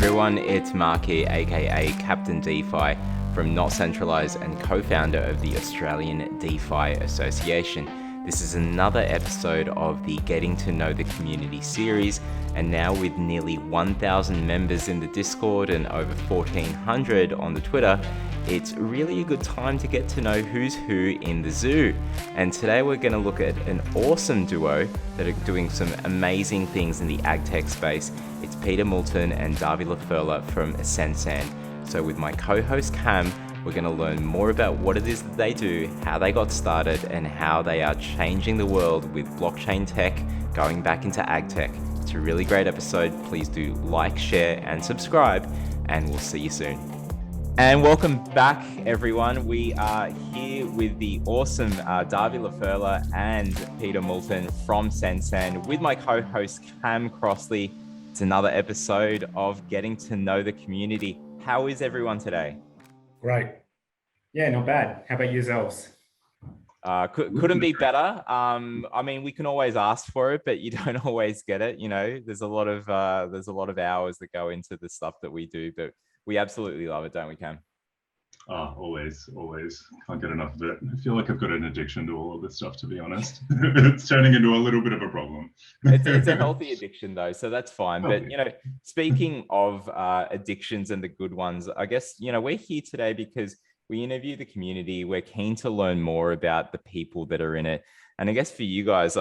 everyone, it's Marky, aka Captain DeFi from Not Centralized and co-founder of the Australian DeFi Association. This is another episode of the Getting to Know the Community series, and now with nearly 1,000 members in the Discord and over 1,400 on the Twitter, it's really a good time to get to know who's who in the zoo. And today we're going to look at an awesome duo that are doing some amazing things in the ag tech space. It's Peter Moulton and Davi Ferla from Sensand. So with my co-host Cam, we're going to learn more about what it is that they do, how they got started, and how they are changing the world with blockchain tech, going back into ag tech. It's a really great episode. Please do like, share, and subscribe, and we'll see you soon. And welcome back, everyone. We are here with the awesome Davi Ferla and Peter Moulton from Sensand with my co-host Cam Crossley. It's another episode of Getting to Know the Community. How is everyone today? Great. Yeah, not bad. How about yourselves? Couldn't be better. I mean, we can always ask for it, but you don't always get it. You know, there's a lot of hours that go into the stuff that we do, but we absolutely love it, don't we, Cam? Oh, always. Can't get enough of it. I feel like I've got an addiction to all of this stuff, to be honest. It's turning into a little bit of a problem. It's a healthy addiction, though, so that's fine. But, you know, speaking of addictions and the good ones, I guess, you know, we're here today because we interview the community. We're keen to learn more about the people that are in it. And I guess for you guys,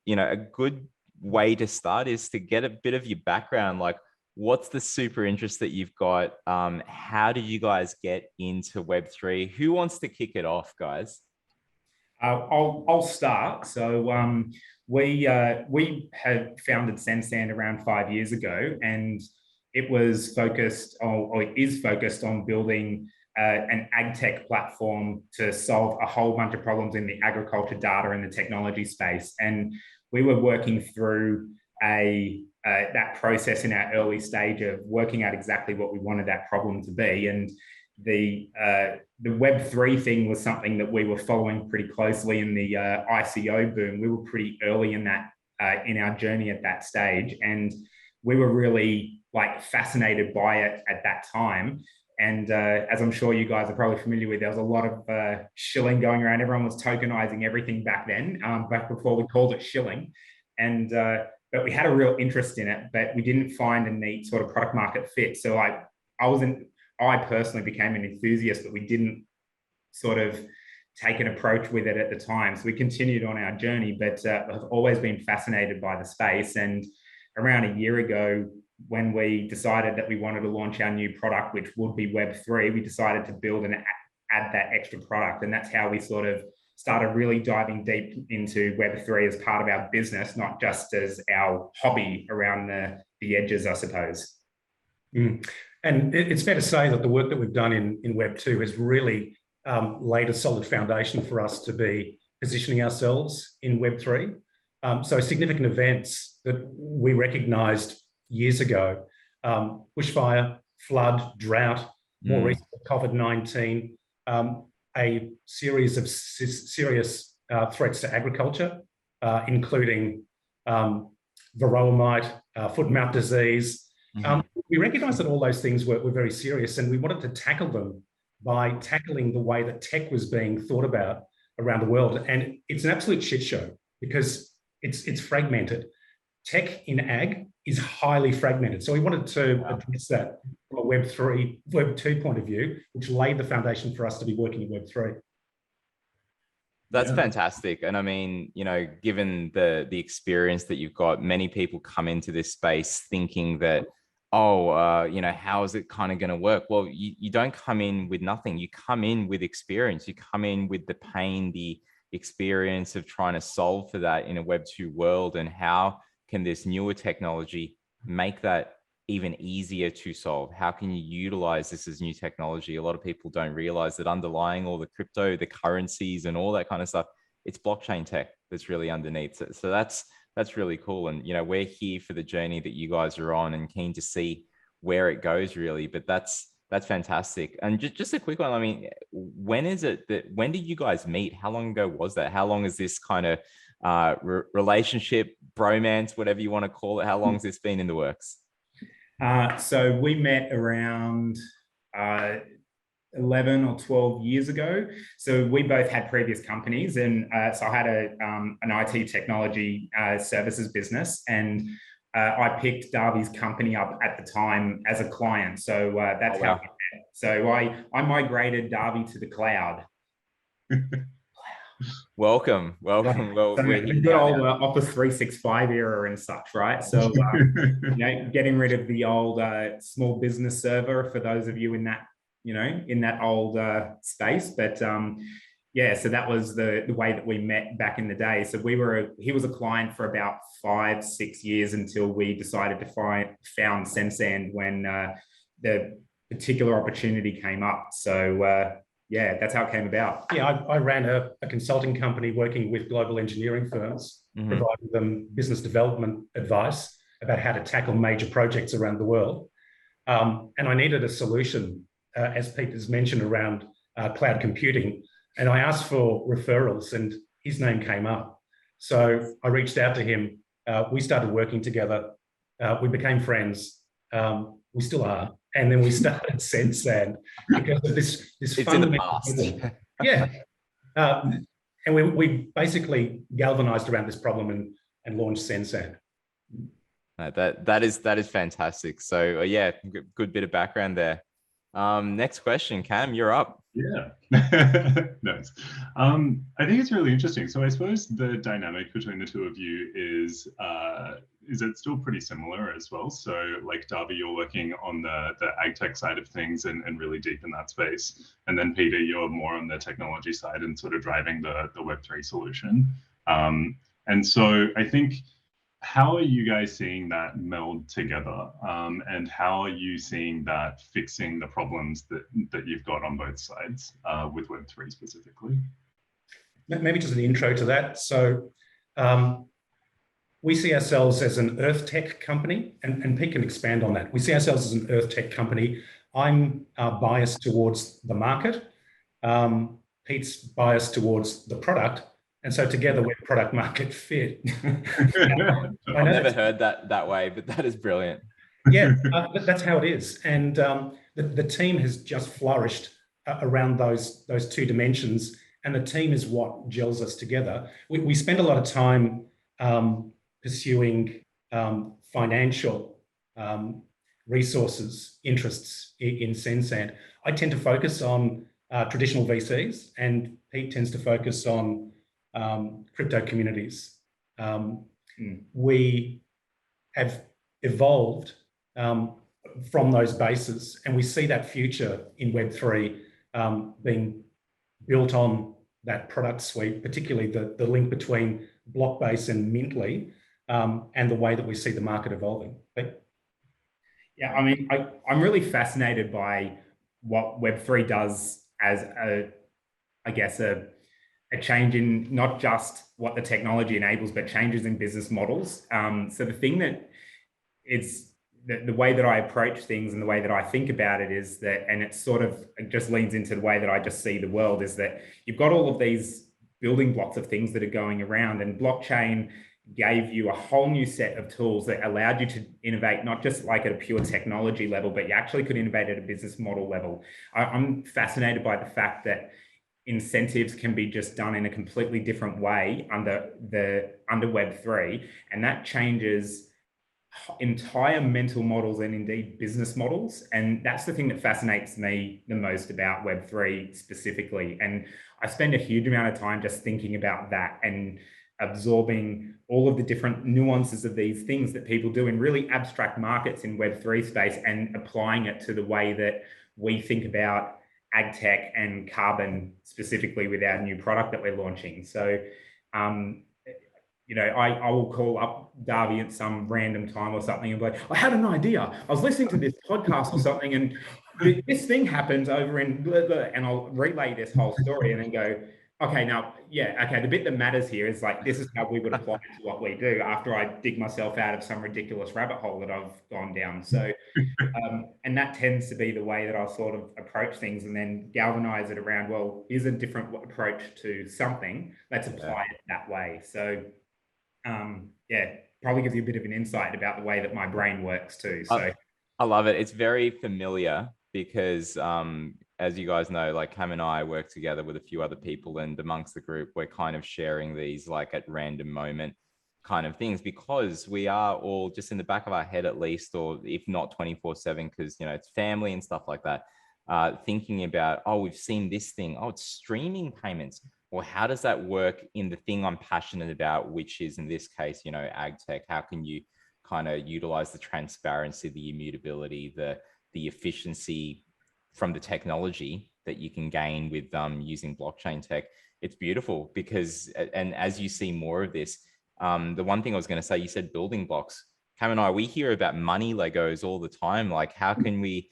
you know, a good way to start is to get a bit of your background, like, what's the super interest that you've got? How did you guys get into Web3? Who wants to kick it off, guys? I'll start. So we had founded Sensand around 5 years ago, and it was focused on, or it is focused on building an ag tech platform to solve a whole bunch of problems in the agriculture data and the technology space. And we were working through that process in our early stage of working out exactly what we wanted that problem to be. And the Web3 thing was something that we were following pretty closely in the ICO boom. We were pretty early in that in our journey at that stage, and we were really fascinated by it at that time. And as I'm sure you guys are probably familiar with, there was a lot of shilling going around. Everyone was tokenizing everything back then, back before we called it shilling. And but we had a real interest in it, but we didn't find a neat sort of product market fit. So I personally became an enthusiast, but we didn't sort of take an approach with it at the time. So we continued on our journey, but have always been fascinated by the space. And around a year ago, when we decided that we wanted to launch our new product, which would be Web3, we decided to build and add that extra product. And that's how we sort of started really diving deep into Web3 as part of our business, not just as our hobby around the edges, I suppose. And it's fair to say that the work that we've done in Web2 has really laid a solid foundation for us to be positioning ourselves in Web3. So significant events that we recognised years ago, bushfire, flood, drought, more recently COVID-19, a series of serious threats to agriculture, including varroa mite, foot and mouth disease. We recognised that all those things were very serious, and we wanted to tackle them by tackling the way that tech was being thought about around the world. And it's an absolute shit show because it's fragmented. Tech in ag is highly fragmented. So we wanted to address that from a Web2 point of view, which laid the foundation for us to be working in Web3. That's fantastic. And I mean, you know, given the experience that you've got, many people come into this space thinking that, you know, how is it kind of going to work? Well, you don't come in with nothing. You come in with experience. You come in with the pain, the experience of trying to solve for that in a Web2 world, and how can this newer technology make that even easier to solve? How can you utilize this as new technology? A lot of people don't realize that underlying all the crypto, the currencies and all that kind of stuff, it's blockchain tech that's really underneath. So that's really cool. And, you know, we're here for the journey that you guys are on and keen to see where it goes really, but that's fantastic. And just a quick one. I mean, when did you guys meet? How long ago was that? How long is this kind of relationship, bromance, whatever you want to call it? How long has this been in the works? So we met around 11 or 12 years ago. So we both had previous companies, and so I had an IT technology services business, and I picked Davi's company up at the time as a client. So that's how we met. So I migrated Davi to the cloud. Welcome. Well, so the good old Office 365 era and such, right? So getting rid of the old small business server for those of you in that in that old space. But so that was the way that we met back in the day. So he was a client for about 5-6 years until we decided to found Sensand when the particular opportunity came up. So that's how it came about. Yeah, I ran a consulting company working with global engineering firms, providing them business development advice about how to tackle major projects around the world. And I needed a solution, as Peter's mentioned, around cloud computing. And I asked for referrals, and his name came up. So I reached out to him. We started working together. We became friends. We still are. And then we started Sensand because of this it's fundamental. In the past. Yeah. And we basically galvanized around this problem and launched Sensand. That is fantastic. So good bit of background there. Next question, Cam, you're up. Yeah, nice. I think it's really interesting. So I suppose the dynamic between the two of you is it still pretty similar as well? So like Davi, you're working on the ag tech side of things and really deep in that space. And then Peter, you're more on the technology side and sort of driving the Web3 solution. And so I think, how are you guys seeing that meld together? And how are you seeing that fixing the problems that you've got on both sides with Web3 specifically? Maybe just an intro to that. So we see ourselves as an earth tech company, and Pete can expand on that. We see ourselves as an earth tech company. I'm biased towards the market. Pete's biased towards the product. And so together we're product market fit. I've never heard that way, but that is brilliant. Yeah, that's how it is. And the team has just flourished around those two dimensions. And the team is what gels us together. We spend a lot of time pursuing financial resources, interests in Sensand. I tend to focus on traditional VCs, and Pete tends to focus on crypto communities. We have evolved from those bases, and we see that future in Web3 being built on that product suite, particularly the link between Blockbase and Mintly, and the way that we see the market evolving. Yeah, I mean, I'm really fascinated by what Web3 does as a change in not just what the technology enables, but changes in business models. So the thing that it's the way that I approach things and the way that I think about it is that, and it just leans into the way that I just see the world, is that you've got all of these building blocks of things that are going around, and blockchain gave you a whole new set of tools that allowed you to innovate, not just like at a pure technology level, but you actually could innovate at a business model level. I'm fascinated by the fact that incentives can be just done in a completely different way under Web3, and that changes entire mental models and indeed business models. And that's the thing that fascinates me the most about Web3 specifically. And I spend a huge amount of time just thinking about that and absorbing all of the different nuances of these things that people do in really abstract markets in Web3 space, and applying it to the way that we think about ag tech and carbon specifically with our new product that we're launching. So, I will call up Davi at some random time or something and be like, I had an idea. I was listening to this podcast or something, and this thing happened over in blah, blah, and I'll relay this whole story and then go, okay, the bit that matters here is like, this is how we would apply it to what we do after I dig myself out of some ridiculous rabbit hole that I've gone down. So, and that tends to be the way that I'll sort of approach things, and then galvanize it around, well, here's a different approach to something. Let's apply it that way. So, probably gives you a bit of an insight about the way that my brain works too. So I love it. It's very familiar because, as you guys know, like Cam and I work together with a few other people, and amongst the group, we're kind of sharing these like at random moment kind of things because we are all just in the back of our head at least, or if not 24/7, because it's family and stuff like that. Thinking about, oh, we've seen this thing. Oh, it's streaming payments. Well, how does that work in the thing I'm passionate about, which is in this case, ag tech? How can you kind of utilize the transparency, the immutability, the efficiency from the technology that you can gain with using blockchain tech? It's beautiful because, and as you see more of this, the one thing I was going to say, you said building blocks. Cam and I, we hear about money Legos all the time. Like, how can we,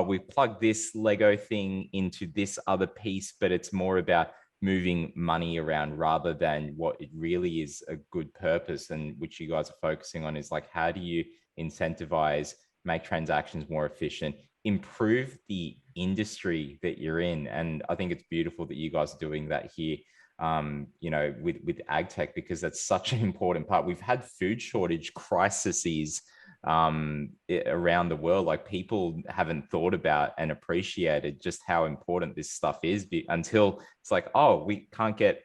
we plug this Lego thing into this other piece, but it's more about moving money around rather than what it really is a good purpose, and which you guys are focusing on is like, how do you incentivize, make transactions more efficient, improve the industry that you're in? And I think it's beautiful that you guys are doing that here, with ag tech, because that's such an important part. We've had food shortage crises around the world. Like, people haven't thought about and appreciated just how important this stuff is until it's like, oh, we can't get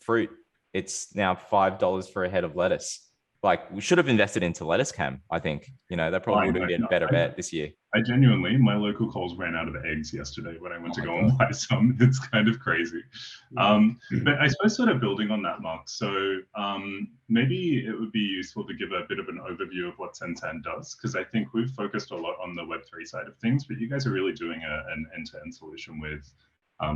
fruit. It's now $5 for a head of lettuce. Like, we should have invested into lettuce, Cam. I think, that probably would have been a better bet this year. I genuinely, my local Coles ran out of eggs yesterday when I went to go and buy some. It's kind of crazy. But I suppose sort of building on that, Mark, so maybe it would be useful to give a bit of an overview of what Sensand does, because I think we've focused a lot on the Web3 side of things, but you guys are really doing an end-to-end solution with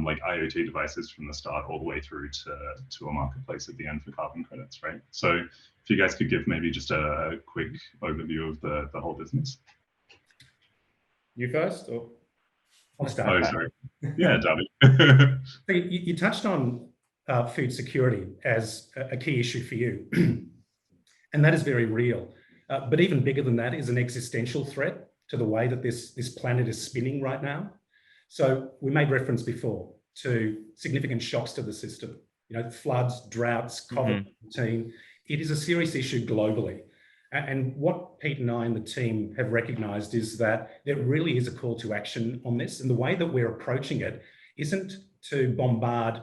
like IoT devices from the start all the way through to a marketplace at the end for carbon credits, right? So if you guys could give maybe just a quick overview of the whole business. You first, or I'll start. Oh, sorry. Yeah, Davi. So you touched on food security as a key issue for you, and that is very real. But even bigger than that is an existential threat to the way that this planet is spinning right now. So we made reference before to significant shocks to the system, floods, droughts, COVID-19. It is a serious issue globally. And what Pete and I and the team have recognised is that there really is a call to action on this. And the way that we're approaching it isn't to bombard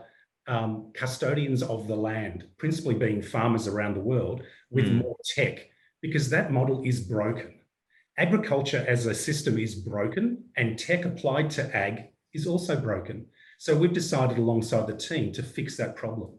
custodians of the land, principally being farmers around the world, with more tech, because that model is broken. Agriculture as a system is broken, and tech applied to ag is also broken. So we've decided alongside the team to fix that problem.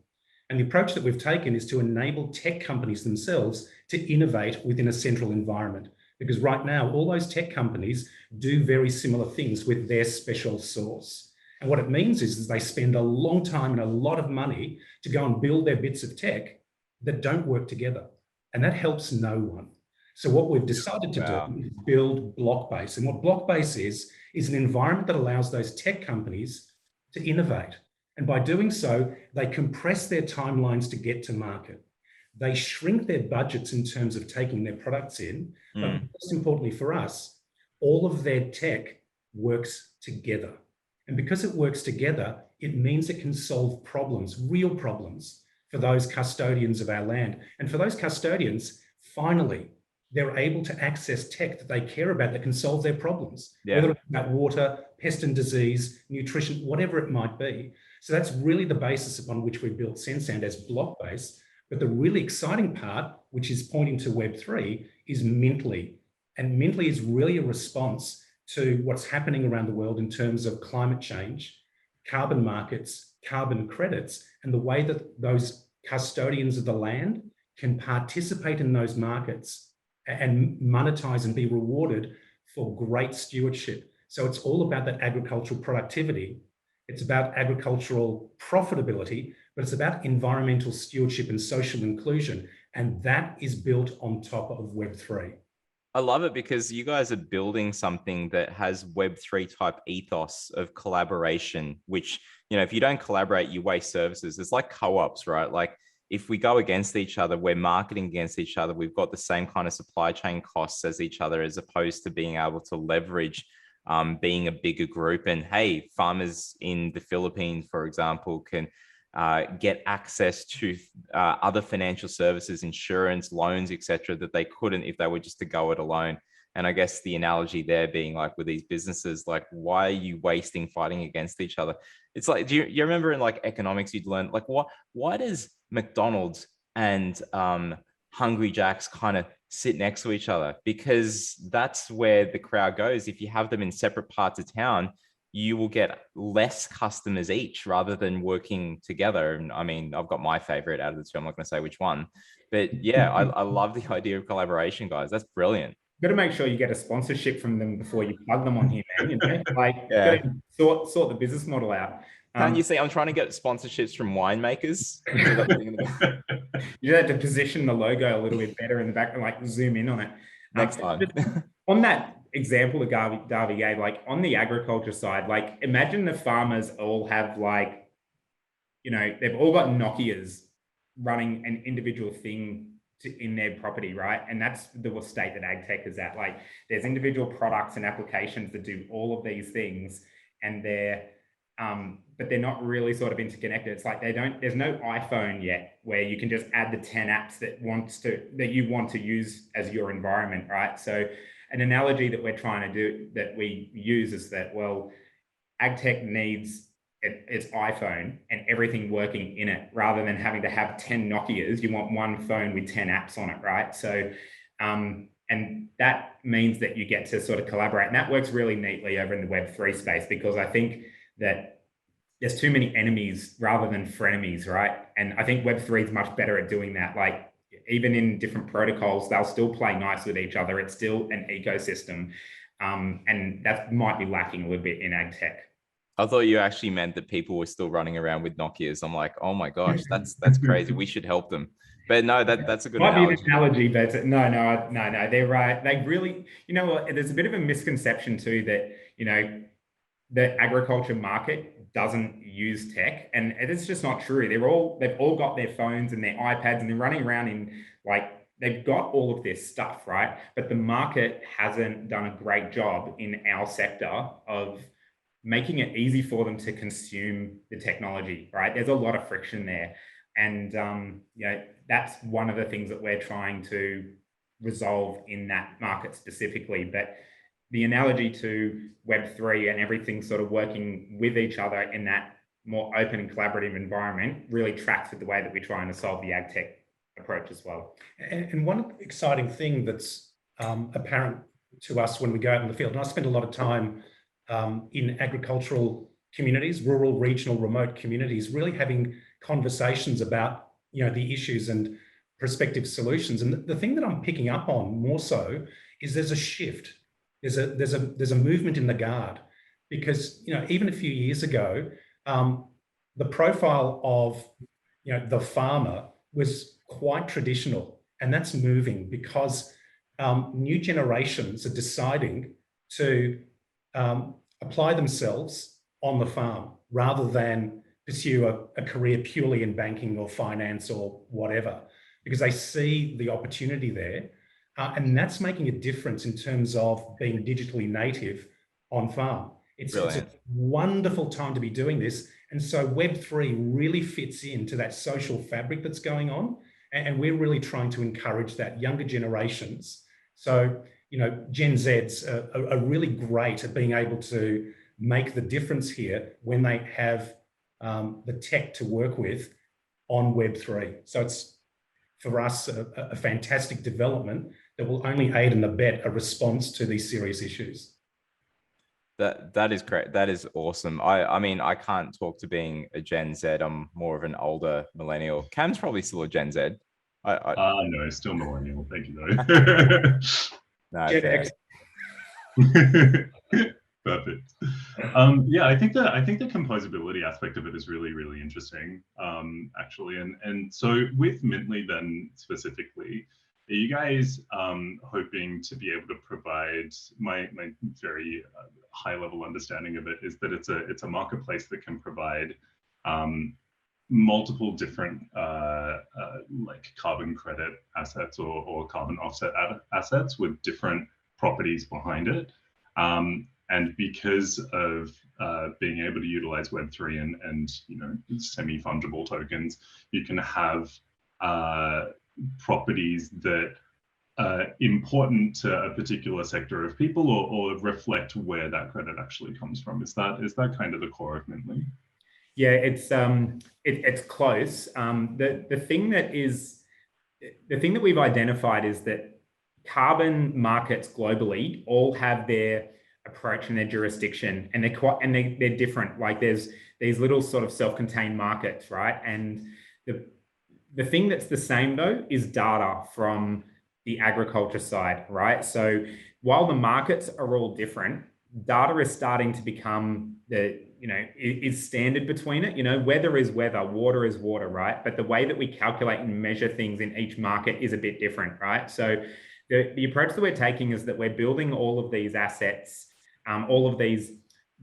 And the approach that we've taken is to enable tech companies themselves to innovate within a central environment. Because right now, all those tech companies do very similar things with their special sauce. And what it means is they spend a long time and a lot of money to go and build their bits of tech that don't work together. And that helps no one. So what we've decided to do is build Blockbase. And what Blockbase is an environment that allows those tech companies to innovate. And by doing so, they compress their timelines to get to market. They shrink their budgets in terms of taking their products in. But most importantly for us, all of their tech works together. And because it works together, it means it can solve problems, real problems, for those custodians of our land. And for those custodians, finally, they're able to access tech that they care about that can solve their problems, whether it's about water, pest and disease, nutrition, whatever it might be. So that's really the basis upon which we built Sensand as Blockbase. But the really exciting part, which is pointing to Web3, is Mintly. And Mintly is really a response to what's happening around the world in terms of climate change, carbon markets, carbon credits, and the way that those custodians of the land can participate in those markets and monetize and be rewarded for great stewardship. So it's all about that agricultural productivity. It's about agricultural profitability, but it's about environmental stewardship and social inclusion. And that is built on top of Web3. I love it because you guys are building something that has Web3 type ethos of collaboration, which, if you don't collaborate, you waste services. It's like co-ops, right? Like, if we go against each other, we're marketing against each other. We've got the same kind of supply chain costs as each other, as opposed to being able to leverage being a bigger group. And hey, farmers in the Philippines, for example, can get access to other financial services, insurance, loans, etc., that they couldn't if they were just to go it alone. And I guess the analogy there being like with these businesses, like, why are you wasting fighting against each other? It's like, do you remember in like economics, you'd learn like, why does McDonald's and Hungry Jack's kind of sit next to each other? Because that's where the crowd goes. If you have them in separate parts of town, you will get less customers each rather than working together. And I mean, I've got my favorite out of the two. I'm not going to say which one, but yeah, I love the idea of collaboration, guys. That's brilliant. Got to make sure you get a sponsorship from them before you plug them on here, man. You know, like, Yeah. got to sort the business model out. Can you see? I'm trying to get sponsorships from winemakers. You have to position the logo a little bit better in the back and like zoom in on it. Next time. On that example that Davi gave, like on the agriculture side, like imagine the farmers all have like, you know, they've all got Nokias running an individual thing in their property, right? And that's the state that ag tech is at. Like there's individual products and applications that do all of these things, and but they're not really sort of interconnected. It's like there's no iPhone yet where you can just add the 10 apps that you want to use as your environment, right? So an analogy that we're trying to do, that we use, is that, well, ag tech needs its iPhone and everything working in it, rather than having to have 10 Nokias. You want one phone with 10 apps on it, right? So, and that means that you get to sort of collaborate. And that works really neatly over in the Web3 space, because I think that there's too many enemies rather than frenemies, right? And I think Web3 is much better at doing that. Like even in different protocols, they'll still play nice with each other. It's still an ecosystem. And that might be lacking a little bit in ag tech. I thought you actually meant that people were still running around with Nokias. I'm like, oh my gosh, that's crazy. We should help them. But no, that's a good analogy. Might be an analogy, but no. They're right. They really, you know what? There's a bit of a misconception too that, you know, the agriculture market doesn't use tech, and it's just not true. They've all got their phones and their iPads, and they're running around in, like, they've got all of this stuff, right? But the market hasn't done a great job in our sector of making it easy for them to consume the technology, right? There's a lot of friction there. And you know, that's one of the things that we're trying to resolve in that market specifically. But the analogy to Web3 and everything sort of working with each other in that more open and collaborative environment really tracks with the way that we're trying to solve the ag tech approach as well. And one exciting thing that's apparent to us when we go out in the field, and I spend a lot of time in agricultural communities, rural, regional, remote communities, really having conversations about, you know, the issues and prospective solutions. And the thing that I'm picking up on more so is there's a shift. There's a movement in the guard, because, you know, even a few years ago, the profile of, you know, the farmer was quite traditional, and that's moving because new generations are deciding to apply themselves on the farm rather than pursue a career purely in banking or finance or whatever, because they see the opportunity there. And that's making a difference in terms of being digitally native on farm. It's a wonderful time to be doing this. And so Web3 really fits into that social fabric that's going on. And we're really trying to encourage that younger generations. So, you know, Gen Zs are really great at being able to make the difference here when they have the tech to work with on Web3. So it's, for us, a fantastic development that will only aid and abet a response to these serious issues. That is great. That is awesome. I mean, I can't talk to being a Gen Z. I'm more of an older millennial. Cam's probably still a Gen Z. No, still millennial. Thank you, though. No, Gen X. Perfect. Yeah, I think the composability aspect of it is really, really interesting, actually. And so with Mintly then specifically, are you guys hoping to be able to provide, my very high level understanding of it is that it's a marketplace that can provide multiple different like carbon credit assets or carbon offset assets with different properties behind it. And because of being able to utilize Web3 and you know, semi-fungible tokens, you can have properties that important to a particular sector of people, or reflect where that credit actually comes from? Is that kind of the core of Mindly? Yeah, it's close. The thing that we've identified is that carbon markets globally all have their approach and their jurisdiction, and they're different. Like there's these little sort of self-contained markets, right? And the thing that's the same though is data from the agriculture side, right? So while the markets are all different, data is starting to become is standard between it. Weather is weather, water is water, right? But the way that we calculate and measure things in each market is a bit different, right? So the approach that we're taking is that we're building all of these assets, all of these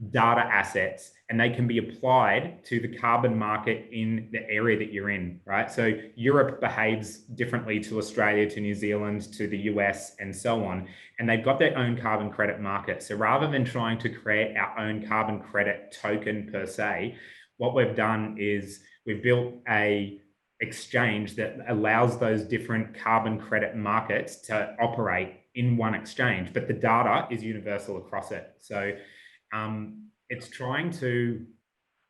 data assets, and they can be applied to the carbon market in the area that you're in, right? So Europe behaves differently to Australia, to New Zealand, to the US, and so on. And they've got their own carbon credit market. So rather than trying to create our own carbon credit token per se, what we've done is we've built a exchange that allows those different carbon credit markets to operate in one exchange, but the data is universal across it. So it's trying to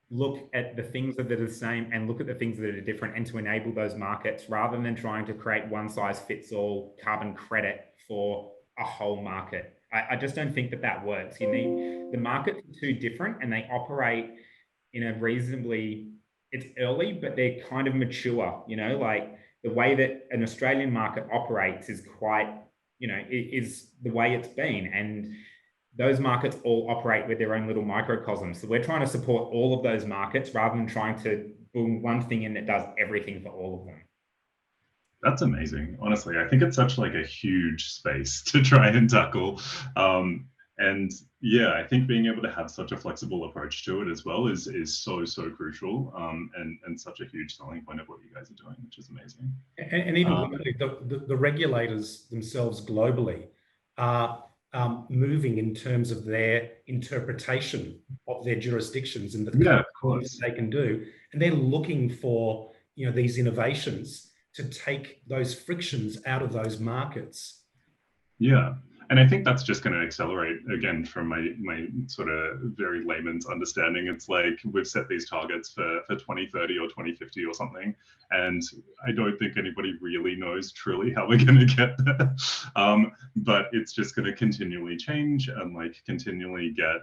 look at the things that are the same and look at the things that are different, and to enable those markets rather than trying to create one size fits all carbon credit for a whole market. I just don't think that works. The markets are too different, and they operate in a it's early, but they're kind of mature, like the way that an Australian market operates is quite, is the way it's been. And those markets all operate with their own little microcosms. So we're trying to support all of those markets rather than trying to boom one thing in that does everything for all of them. That's amazing. Honestly, I think it's such like a huge space to try and tackle. And yeah, I think being able to have such a flexible approach to it as well is so crucial, and such a huge selling point of what you guys are doing, which is amazing. And even the regulators themselves globally are moving in terms of their interpretation of their jurisdictions and the things they can do, and they're looking for these innovations to take those frictions out of those markets. Yeah. And I think that's just going to accelerate, again, from my sort of very layman's understanding. It's like we've set these targets for 2030 or 2050 or something, and I don't think anybody really knows truly how we're going to get there. But it's just going to continually change and like continually get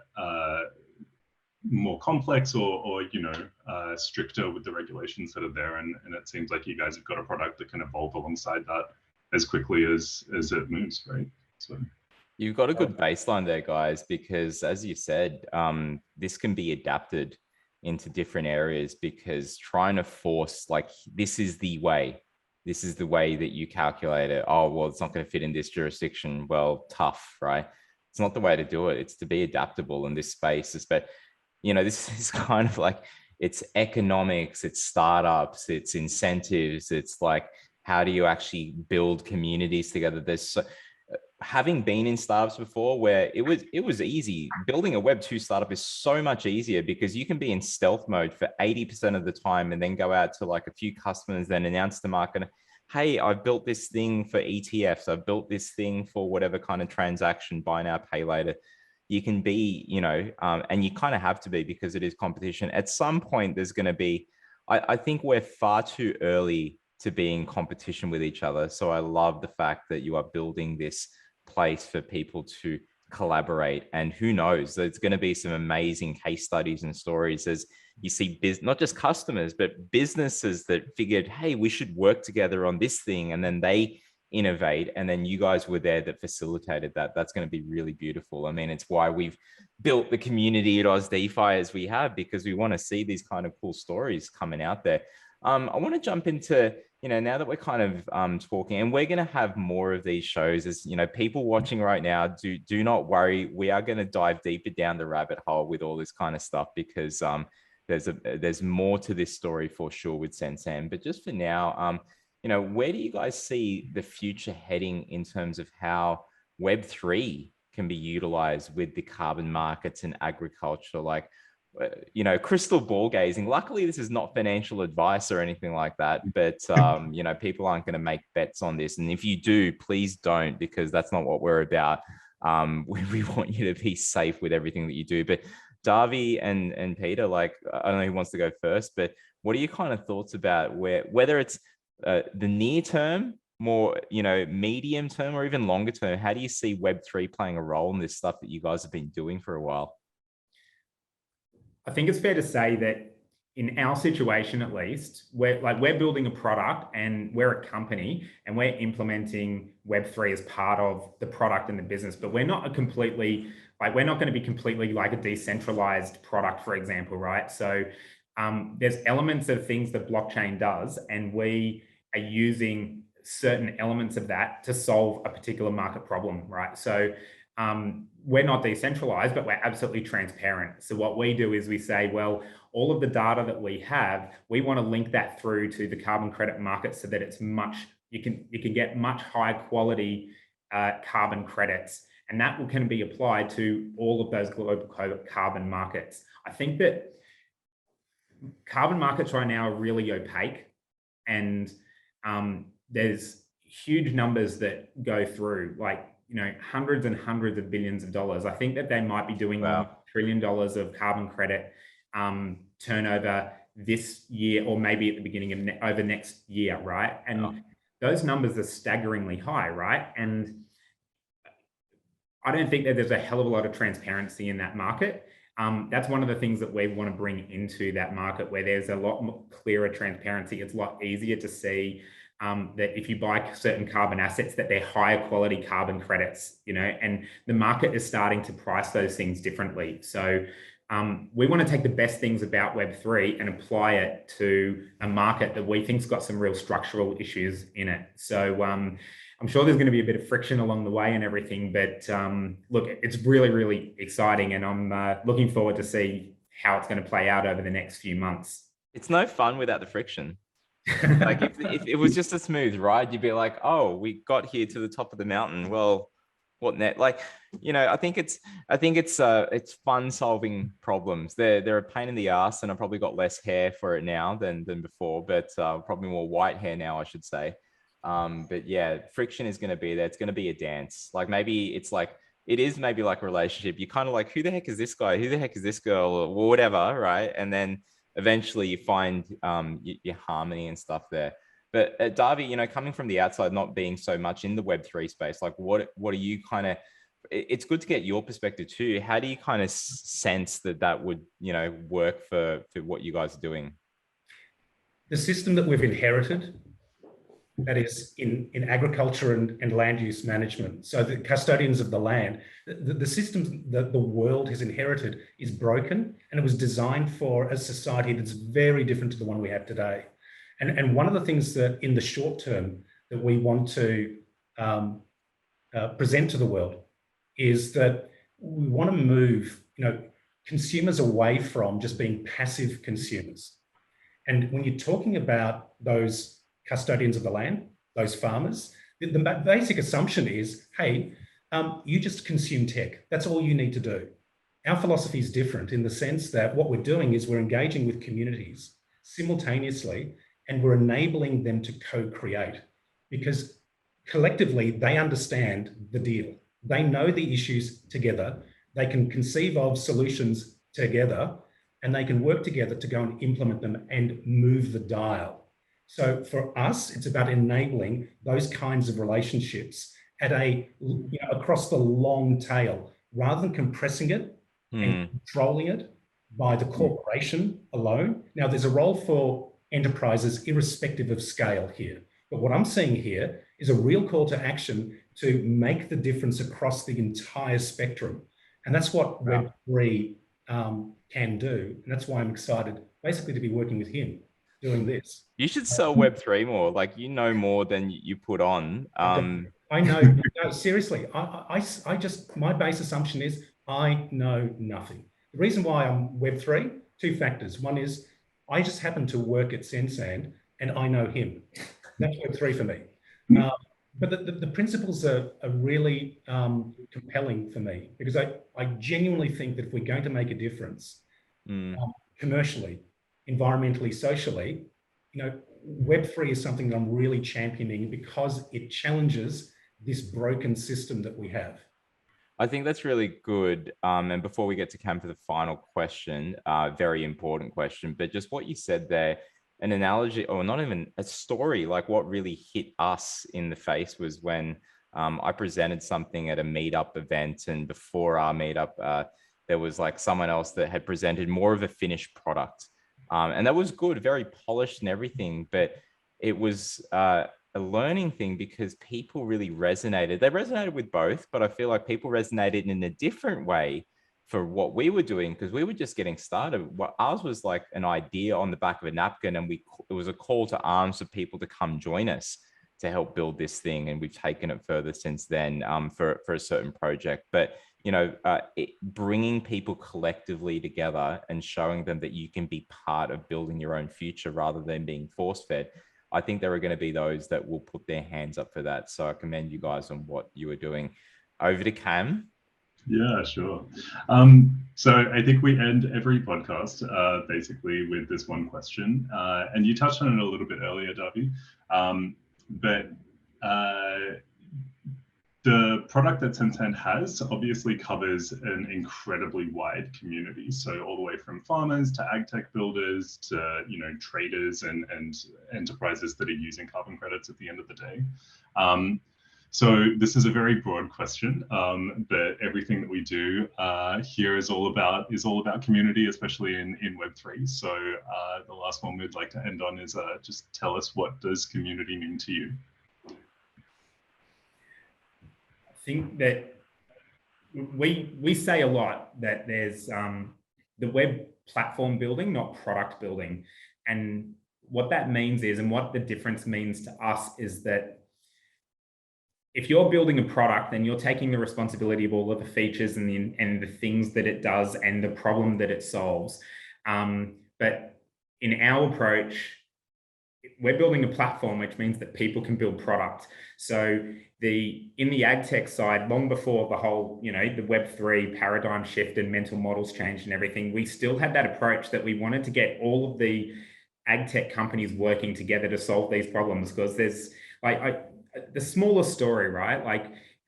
more complex or stricter with the regulations that are there. And it seems like you guys have got a product that can evolve alongside that as quickly as it moves, right? So you've got a good baseline there, guys, because as you said, this can be adapted into different areas, because trying to force like, this is the way that you calculate it. Oh, well, it's not going to fit in this jurisdiction. Well, tough, right? It's not the way to do it. It's to be adaptable in this space. But, this is kind of like, it's economics, it's startups, it's incentives. It's like, how do you actually build communities together? Having been in startups before, where it was easy. Building a Web 2 startup is so much easier because you can be in stealth mode for 80% of the time and then go out to like a few customers, then announce to the market, hey, I've built this thing for ETFs. I've built this thing for whatever kind of transaction, buy now, pay later. You can be, and you kind of have to be, because it is competition. At some point, there's going to be, I think we're far too early to be in competition with each other. So I love the fact that you are building this place for people to collaborate, and who knows, there's going to be some amazing case studies and stories as you see not just customers, but businesses that figured, hey, we should work together on this thing, and then they innovate, and then you guys were there that facilitated that. That's going to be really beautiful. I mean, it's why we've built the community at Oz DeFi as we have, because we want to see these kind of cool stories coming out there. I want to jump into, now that we're kind of talking, and we're going to have more of these shows, as people watching right now, do not worry. We are going to dive deeper down the rabbit hole with all this kind of stuff, because there's more to this story for sure with Sensand. But just for now, where do you guys see the future heading in terms of how Web3 can be utilized with the carbon markets and agriculture? Like, crystal ball gazing. Luckily, this is not financial advice or anything like that, but people aren't going to make bets on this. And if you do, please don't, because that's not what we're about. We want you to be safe with everything that you do. But Davi and Peter, like, I don't know who wants to go first, but what are your kind of thoughts about whether it's the near term, more, medium term, or even longer term? How do you see Web3 playing a role in this stuff that you guys have been doing for a while? I think it's fair to say that in our situation, at least, we're building a product and we're a company and we're implementing Web3 as part of the product and the business, but we're not we're not going to be completely like a decentralized product, for example, right? So there's elements of things that blockchain does, and we are using certain elements of that to solve a particular market problem, right? So we're not decentralized, but we're absolutely transparent. So what we do is we say, well, all of the data that we have, we want to link that through to the carbon credit market so that it's you can get much higher quality carbon credits, and that can be applied to all of those global carbon markets. I think that carbon markets right now are really opaque, and there's huge numbers that go through, like, hundreds and hundreds of billions of dollars. I think that they might be doing $1 trillion of carbon credit turnover this year, or maybe at the beginning of over next year, right? And those numbers are staggeringly high, right? And I don't think that there's a hell of a lot of transparency in that market. That's one of the things that we want to bring into that market, where there's a lot more clearer transparency. It's a lot easier to see that if you buy certain carbon assets, that they're higher quality carbon credits, and the market is starting to price those things differently. So we want to take the best things about Web3 and apply it to a market that we think's got some real structural issues in it. So I'm sure there's going to be a bit of friction along the way and everything, but look, it's really, really exciting, and I'm looking forward to see how it's going to play out over the next few months. It's no fun without the friction. Like if it was just a smooth ride, you'd be like, oh, we got here to the top of the mountain. Well, what net? Like, I think it's fun solving problems. They're a pain in the ass, and I've probably got less hair for it now than before, but probably more white hair now, I should say. But yeah, friction is going to be there. It's going to be a dance. Like, maybe it's like, it is maybe like a relationship. You're kind of like, who the heck is this guy? Who the heck is this girl? Or whatever, right? And then eventually you find your harmony and stuff there. But Davi, coming from the outside, not being so much in the Web3 space, like what are you kind of, it's good to get your perspective too. How do you kind of sense that would, work for what you guys are doing? The system that we've inherited, that is in agriculture and land use management. So the custodians of the land, the system that the world has inherited is broken, and it was designed for a society that's very different to the one we have today. And one of the things that in the short term that we want to present to the world is that we want to move, consumers away from just being passive consumers. And when you're talking about those custodians of the land, those farmers, the basic assumption is, hey, you just consume tech. That's all you need to do. Our philosophy is different in the sense that what we're doing is we're engaging with communities simultaneously, and we're enabling them to co-create, because collectively they understand the deal. They know the issues together. They can conceive of solutions together, and they can work together to go and implement them and move the dial. So for us, it's about enabling those kinds of relationships at across the long tail, rather than compressing it and controlling it by the corporation alone. Now, there's a role for enterprises irrespective of scale here. But what I'm seeing here is a real call to action to make the difference across the entire spectrum. And that's what Web3 can do. And that's why I'm excited basically to be working with him doing this. You should sell Web3 more. Like, more than you put on. I know. No, seriously, I just, my base assumption is I know nothing. The reason why I'm Web3, two factors. One is I just happen to work at Sensand and I know him. That's Web3 for me. But the principles are really compelling for me, because I genuinely think that if we're going to make a difference, commercially, environmentally, socially, Web3 is something that I'm really championing because it challenges this broken system that we have. I think that's really good. And before we get to Cam for the final question, very important question, but just what you said there, an analogy, or not even a story, like what really hit us in the face was when I presented something at a meetup event, and before our meetup, there was like someone else that had presented more of a finished product. And that was good, very polished and everything, but it was a learning thing because people really resonated. They resonated with both, but I feel like people resonated in a different way for what we were doing because we were just getting started. What ours was like an idea on the back of a napkin, and it was a call to arms for people to come join us to help build this thing. And we've taken it further since then for a certain project. But bringing people collectively together and showing them that you can be part of building your own future rather than being force-fed. I think there are going to be those that will put their hands up for that. So I commend you guys on what you are doing. Over to Cam. Yeah, sure. So I think we end every podcast basically with this one question. And you touched on it a little bit earlier, Davi. But the product that Sensand has obviously covers an incredibly wide community. So all the way from farmers to ag tech builders to traders and enterprises that are using carbon credits at the end of the day. So this is a very broad question, but everything that we do here is all about community, especially in Web3. So the last one we'd like to end on is just tell us, what does community mean to you? I think that we say a lot that there's the web platform building, not product building. And what that means is, and what the difference means to us is that if you're building a product, then you're taking the responsibility of all of the features and the things that it does and the problem that it solves. But in our approach, we're building a platform, which means that people can build product. So in the ag tech side, long before the whole, the Web3 paradigm shift and mental models changed and everything, we still had that approach that we wanted to get all of the ag tech companies working together to solve these problems. Because there's the smallest story, right? Like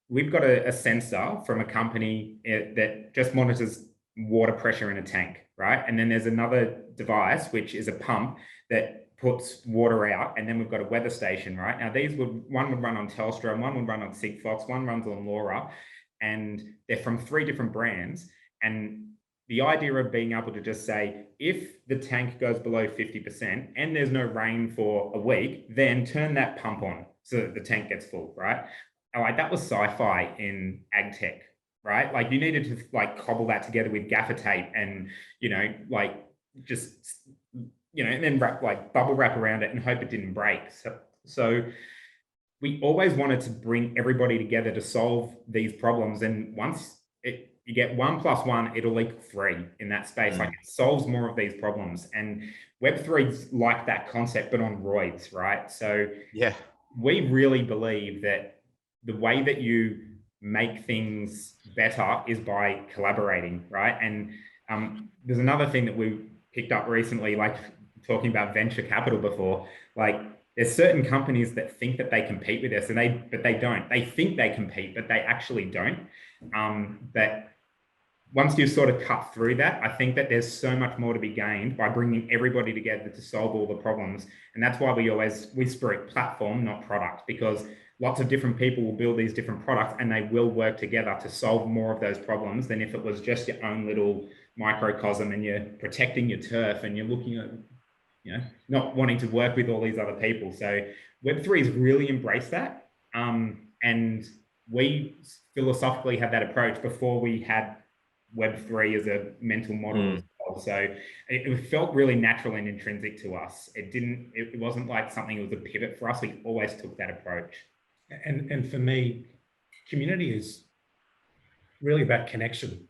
we've got a sensor from a company that just monitors water pressure in a tank, right? And then there's another device, which is a pump that puts water out, and then we've got a weather station, right? Now one would run on Telstra, one would run on Sigfox, one runs on LoRa, and they're from 3 different brands. And the idea of being able to just say, if the tank goes below 50% and there's no rain for a week, then turn that pump on so that the tank gets full, right? Like that was sci-fi in ag tech, right? Like you needed to cobble that together with gaffer tape and, and then bubble wrap around it and hope it didn't break. So we always wanted to bring everybody together to solve these problems. And once you get 1 + 1, it'll equal 3 in that space. Like it solves more of these problems. And Web3's like that concept, but on roids, right? So yeah, we really believe that the way that you make things better is by collaborating, right? And there's another thing that we picked up recently, talking about venture capital before, there's certain companies that think that they compete with us, but they don't. They think they compete, but they actually don't. But once you sort of cut through that, I think that there's so much more to be gained by bringing everybody together to solve all the problems. And that's why we always whisper it platform, not product, because lots of different people will build these different products and they will work together to solve more of those problems than if it was just your own little microcosm and you're protecting your turf and you're looking at, not wanting to work with all these other people. So Web3 has really embraced that. And we philosophically had that approach before we had Web3 as a mental model as well. So it felt really natural and intrinsic to us. It wasn't like something that was a pivot for us. We always took that approach. And for me, community is really about connection.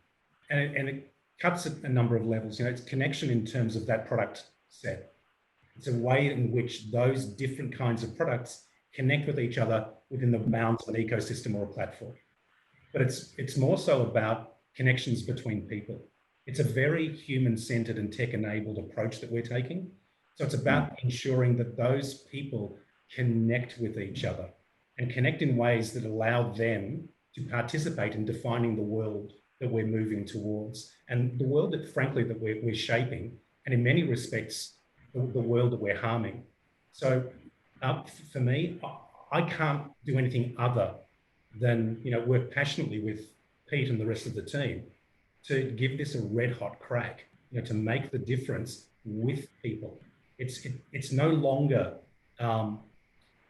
And it cuts at a number of levels. It's connection in terms of that product set. It's a way in which those different kinds of products connect with each other within the bounds of an ecosystem or a platform. But it's more so about connections between people. It's a very human-centered and tech-enabled approach that we're taking. So it's about ensuring that those people connect with each other and connect in ways that allow them to participate in defining the world that we're moving towards, and the world that, frankly, that we're shaping, and in many respects, the world that we're harming. So for me, I can't do anything other than work passionately with Pete and the rest of the team to give this a red hot crack, to make the difference with people. It's no longer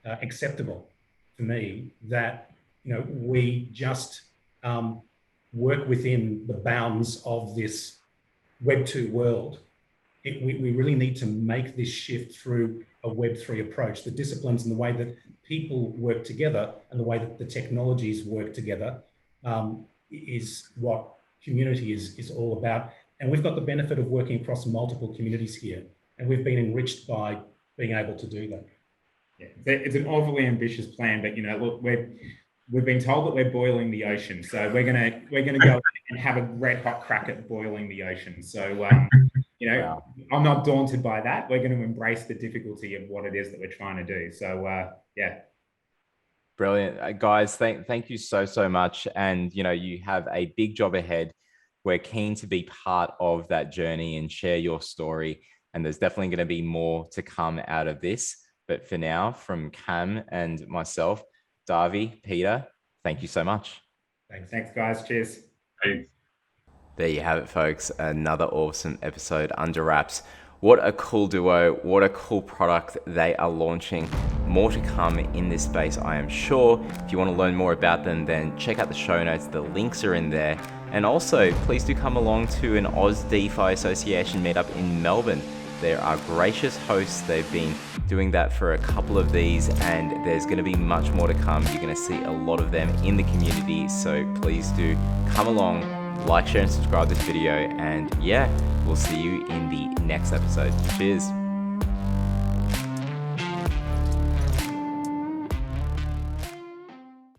acceptable for me that we just work within the bounds of this Web 2 world. We really need to make this shift through a Web 3 approach. The disciplines and the way that people work together and the way that the technologies work together is what community is all about. And we've got the benefit of working across multiple communities here, and we've been enriched by being able to do that. Yeah, it's an overly ambitious plan, but look, we've been told that we're boiling the ocean, so we're gonna go and have a red hot crack at boiling the ocean. So wow. I'm not daunted by that. We're going to embrace the difficulty of what it is that we're trying to do. So yeah. Brilliant. Guys, thank you so much. And, you have a big job ahead. We're keen to be part of that journey and share your story. And there's definitely going to be more to come out of this. But for now, from Cam and myself, Davi, Peter, thank you so much. Thanks guys. Cheers. Thanks. There you have it, folks. Another awesome episode under wraps. What a cool duo. What a cool product they are launching. More to come in this space, I am sure. If you want to learn more about them, then check out the show notes. The links are in there. And also, please do come along to an Oz DeFi Association meetup in Melbourne. There are gracious hosts. They've been doing that for a couple of these, and there's going to be much more to come. You're going to see a lot of them in the community. So please do come along. Like, share, and subscribe this video, and yeah, we'll see you in the next episode. Cheers.